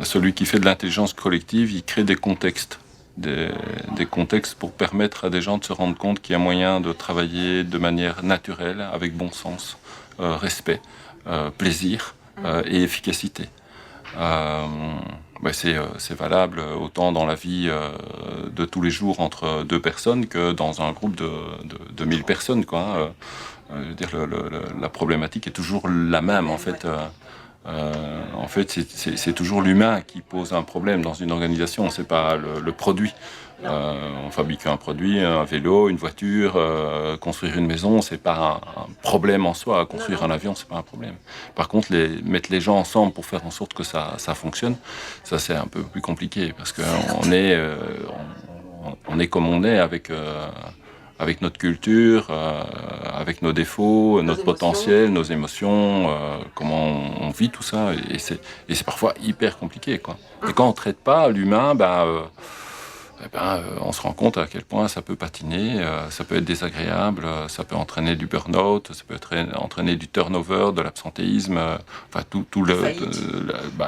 celui qui fait de l'intelligence collective, il crée des contextes. Des contextes pour permettre à des gens de se rendre compte qu'il y a moyen de travailler de manière naturelle, avec bon sens, respect, plaisir et efficacité. C'est valable autant dans la vie de tous les jours entre deux personnes que dans un groupe de 1000 personnes, quoi. Je veux dire, la problématique est toujours la même, en fait. C'est toujours l'humain qui pose un problème dans une organisation, c'est pas le produit. On fabrique un produit, un vélo, une voiture, construire une maison, c'est pas un problème en soi. Construire un avion, c'est pas un problème. Par contre, mettre les gens ensemble pour faire en sorte que ça fonctionne, ça c'est un peu plus compliqué parce qu'on est, on est comme on est avec notre culture, avec nos défauts, notre potentiel, nos émotions, comment on vit tout ça, et c'est parfois hyper compliqué, quoi. Et quand on traite pas l'humain, on se rend compte à quel point ça peut patiner, ça peut être désagréable, ça peut entraîner du burn-out, ça peut entraîner du turnover, de l'absentéisme, enfin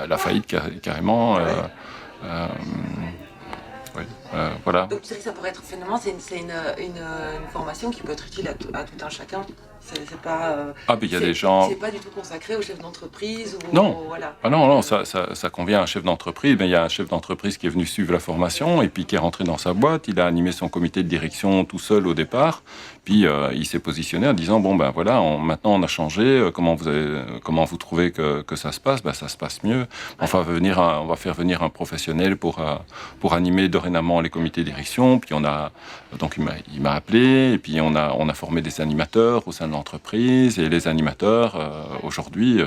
la faillite carrément. Oui, voilà. Donc ça pourrait être finalement c'est une formation qui peut être utile à tout un chacun. C'est pas. Il y a des gens. C'est pas du tout consacré au chef d'entreprise ou. Non. Voilà. Non, ça convient à un chef d'entreprise. Mais il y a un chef d'entreprise qui est venu suivre la formation et puis qui est rentré dans sa boîte. Il a animé son comité de direction tout seul au départ. Puis il s'est positionné en disant maintenant on a changé. Comment vous trouvez que ça se passe? Ça se passe mieux. On va faire venir un professionnel pour animer dorénavant les comités de direction. Puis il m'a appelé et puis on a formé des animateurs au sein de l'entreprise, et les animateurs aujourd'hui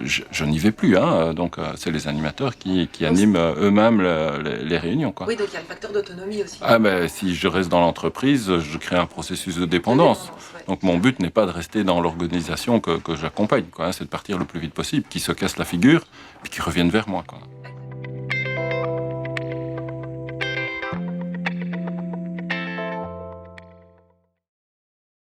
je n'y vais plus, donc c'est les animateurs qui animent eux-mêmes les réunions, quoi. Oui, donc il y a le facteur d'autonomie aussi. Si je reste dans l'entreprise, je crée un processus de dépendance. Ouais. Donc mon but n'est pas de rester dans l'organisation que j'accompagne, quoi, c'est de partir le plus vite possible, qu'ils se cassent la figure et qu'ils reviennent vers moi, quoi.